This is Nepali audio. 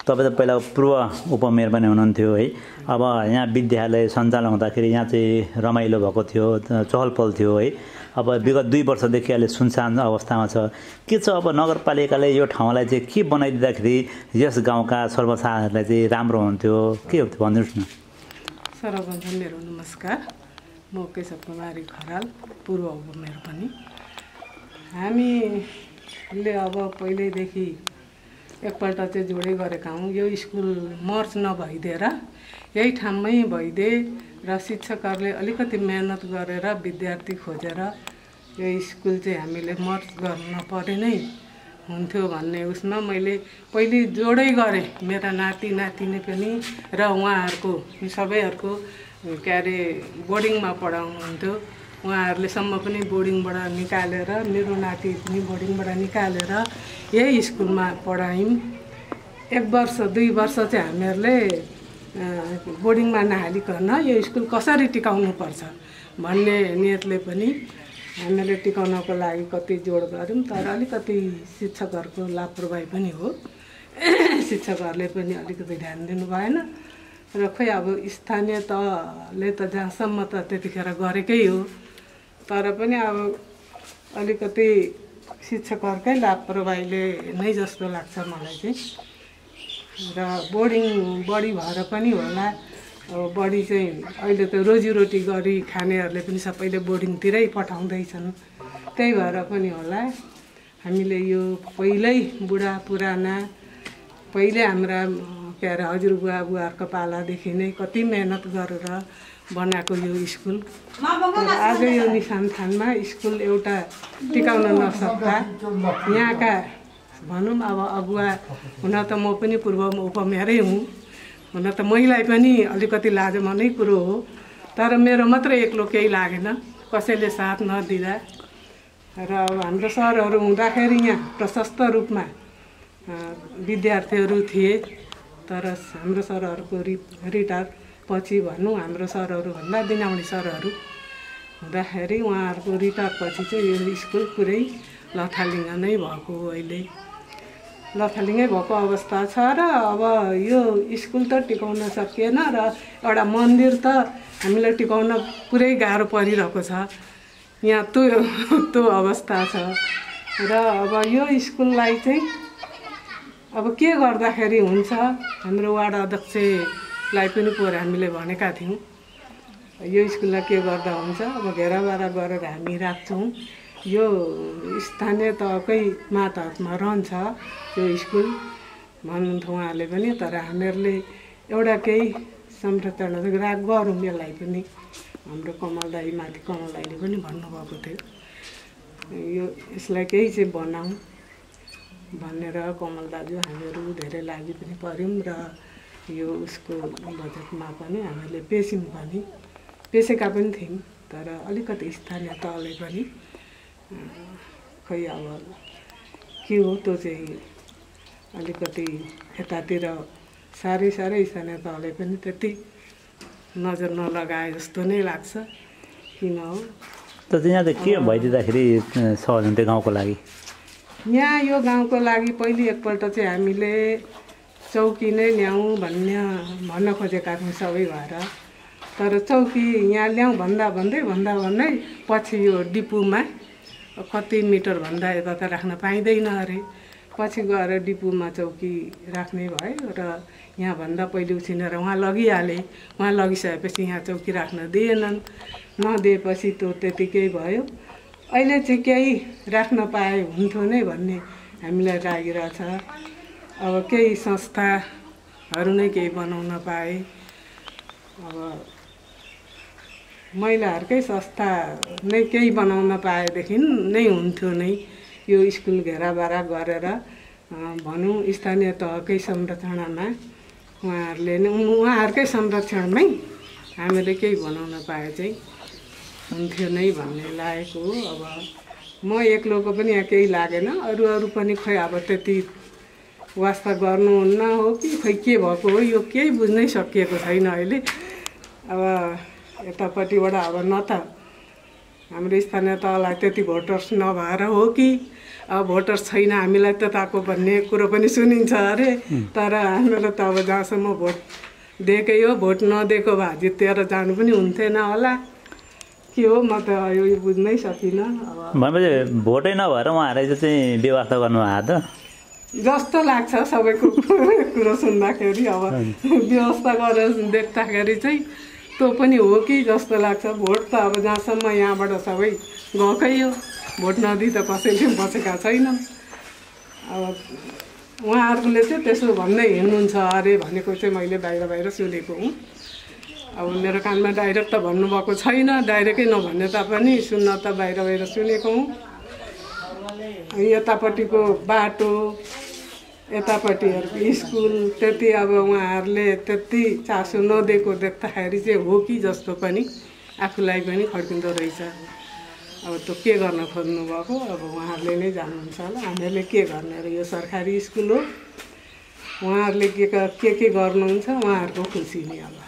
तपाईँ त पहिला पूर्व उपमेयर पनि हुनुहुन्थ्यो है। अब यहाँ विद्यालय सञ्चालन हुँदाखेरि यहाँ चाहिँ रमाइलो भएको थियो, चहल पहल थियो है। अब विगत 2 वर्षदेखि अहिले सुनसान अवस्थामा छ। के छ अब नगरपालिकाले यो ठाउँलाई चाहिँ के बनाइदिँदाखेरि यस गाउँका सर्वसाधारणलाई चाहिँ राम्रो हुन्थ्यो, के हो भनिदिनुहोस् न। सर्वप्रथम मेरो नमस्कार, म केशव कुमारी खराल, पूर्व उपमेयर पनि। हामीले अब पहिल्यैदेखि एकपल्ट चाहिँ जोडै गरेका हौँ। यो स्कुल मर्च नभइदिएर यही ठाउँमै भइदिए र शिक्षकहरूले अलिकति मेहनत गरेर विद्यार्थी खोजेर यो स्कुल चाहिँ हामीले मर्च गर्न परे नै हुन्थ्यो भन्ने उसमा मैले पहिले जोडै गरेँ। मेरा नाति नातिनी पनि र उहाँहरूको सबैहरूको के अरे बोर्डिङमा पढाउनुहुन्थ्यो। उहाँहरूले सम्म पनि बोर्डिङबाट निकालेर, मेरो नाति पनि बोर्डिङबाट निकालेर यही स्कुलमा पढायौँ। 1 वर्ष 2 वर्ष चाहिँ हामीहरूले बोर्डिङमा नहालिकन यो स्कुल कसरी टिकाउनुपर्छ भन्ने नियतले पनि हामीले टिकाउनको लागि कति जोड गऱ्यौँ। तर अलिकति शिक्षकहरूको लापरवाही पनि हो, शिक्षकहरूले पनि अलिकति ध्यान दिनु भएन र खोइ अब स्थानीय तहले त जहाँसम्म त त्यतिखेर गरेकै हो। तर पनि अब अलिकति शिक्षकहरूकै लापरवाहीले नै जस्तो लाग्छ मलाई चाहिँ। र बोर्डिङ बढी भएर पनि होला, अब बढी चाहिँ अहिले त रोजीरोटी गरी खानेहरूले पनि सबैले बोर्डिङतिरै पठाउँदैछन्, त्यही भएर पनि होला हामीले यो पहिल्यै बुढा पुराना पहिले हाम्रा के अरे हजुरबुवा बुवाहरूको पालादेखि नै कति मेहनत गरेर बनाएको यो स्कुल। आज यो निशान थानमा स्कुल एउटा टिकाउन नसक्दा यहाँका भनौँ अब अगुवा हुन त म पनि पूर्व उपमेयरै हुँ, हुन त महिलाई पनि अलिकति लाजमनै कुरो हो। तर मेरो मात्र एक्लो केही लागेन, कसैले साथ नदिँदा। र अब हाम्रो सरहरू हुँदाखेरि यहाँ प्रशस्त रूपमा विद्यार्थीहरू थिए। तर हाम्रो सरहरूको रिटायर पछि भनौँ, हाम्रो सरहरूभन्दा दिनावली सरहरू हुँदाखेरि उहाँहरूको रिटायर पछि चाहिँ यो स्कुल पुरै लथालिङ्ग नै भएको हो। अहिले लथालिङ्गै भएको अवस्था छ र अब यो स्कुल त टिकाउन सकिएन र एउटा मन्दिर त हामीलाई टिकाउन पुरै गाह्रो परिरहेको छ। यहाँ त्यो अवस्था छ र अब यो स्कुललाई चाहिँ अब के गर्दाखेरि हुन्छ, हाम्रो वार्ड अध्यक्षलाई पनि पोहोर हामीले भनेका थियौँ यो स्कुललाई के गर्दा हुन्छ। अब घेराबारा गरेर हामी राख्छौँ, यो स्थानीय तहकै मातहतमा रहन्छ यो स्कुल भन्नुहुन्थ्यो उहाँले पनि। तर हामीहरूले एउटा केही संरचना गरौँ यसलाई पनि, हाम्रो कमल दाई माथि कमल दाईले पनि भन्नुभएको थियो यो यसलाई केही चाहिँ बनाऊँ भनेर। कमल दाजु हामीहरू धेरै लागि पनि पऱ्यौँ र यो उसको बजेटमा पनि हामीले पेस्यौँ पनि, पेसेका पनि थियौँ। तर अलिकति स्थानीय तहले पनि खै अब के हो त्यो चाहिँ अलिकति यतातिर साह्रै स्थानीय तहले पनि त्यति नजर नलगाए जस्तो नै लाग्छ। किन हो त यहाँ त के भइदिँदाखेरि सहज हुन्थ्यो गाउँको लागि? यहाँ यो गाउँको लागि पहिले एकपल्ट चाहिँ हामीले चौकी नै ल्याउँ भन्न खोजेका थियौँ सबै भएर। तर चौकी यहाँ ल्याउँ भन्दै पछि यो डिपुमा कति मिटर भन्दा यता त राख्न पाइँदैन अरे। पछि गएर डिपुमा चौकी राख्ने भयो र यहाँभन्दा पहिले उछिनेर उहाँ लगिहाले। उहाँ लगिसकेपछि यहाँ चौकी राख्न दिएनन्, नदिएपछि त्यो त्यतिकै भयो। अहिले चाहिँ केही राख्न पाए हुन्थ्यो नै भन्ने हामीलाई लागिरहेछ। अब केही संस्थाहरू नै केही बनाउन पाए, अब महिलाहरूकै संस्था नै केही बनाउन पाएदेखि नै हुन्थ्यो नै। यो स्कुल घेराबारा गरेर भनौँ स्थानीय तहकै संरक्षणमा उहाँहरूकै संरक्षणमै हामीले केही बनाउन पाए चाहिँ हुन्थ्यो नै भन्ने लागेको हो। अब म एक्लोको पनि यहाँ केही लागेन, अरू पनि खोइ अब त्यति वास्ता गर्नुहुन्न हो कि खोइ के भएको हो, यो केही बुझ्नै सकिएको छैन अहिले। अब यतापट्टिबाट अब न त हाम्रो स्थानीय तहलाई त्यति भोटर्स नभएर हो कि अब भोटर छैन हामीलाई त ताको भन्ने कुरो पनि सुनिन्छ अरे। तर हामीलाई त अब जहाँसम्म भोट दिएकै हो, भोट नदिएको भए जितेर जानु पनि हुन्थेन होला। के हो म त यो बुझ्नै सकिनँ। भनेपछि भोटै नभएर उहाँहरूले चाहिँ व्यवस्था गर्नुभएको त जस्तो लाग्छ सबैको कुरो सुन्दाखेरि। अब व्यवस्था गरेर देख्दाखेरि चाहिँ त्यो पनि हो कि जस्तो लाग्छ। भोट त अब जहाँसम्म यहाँबाट सबै गएकै हो, भोट नदिई त कसैले बसेका छैनन्। अब उहाँहरूले चाहिँ त्यसो भन्दै हिँड्नुहुन्छ अरे भनेको चाहिँ मैले बाहिर सुनेको हुँ। अब मेरो कानमा डाइरेक्ट त भन्नुभएको छैन, डाइरेक्टै नभन्ने तापनि सुन्न त बाहिर सुनेको हुँ। यतापट्टिको बाटो, यतापट्टिहरूको स्कुल त्यति अब उहाँहरूले त्यति चासो नदिएको देख्दाखेरि चाहिँ हो कि जस्तो पनि आफूलाई पनि खड्किँदो रहेछ। अब त्यो के गर्न खोज्नुभएको अब उहाँहरूले नै जान्नुहुन्छ होला। हामीहरूले के गर्ने र यो सरकारी स्कुल हो, उहाँहरूले के गर्नुहुन्छ उहाँहरूको खुसी नै होला।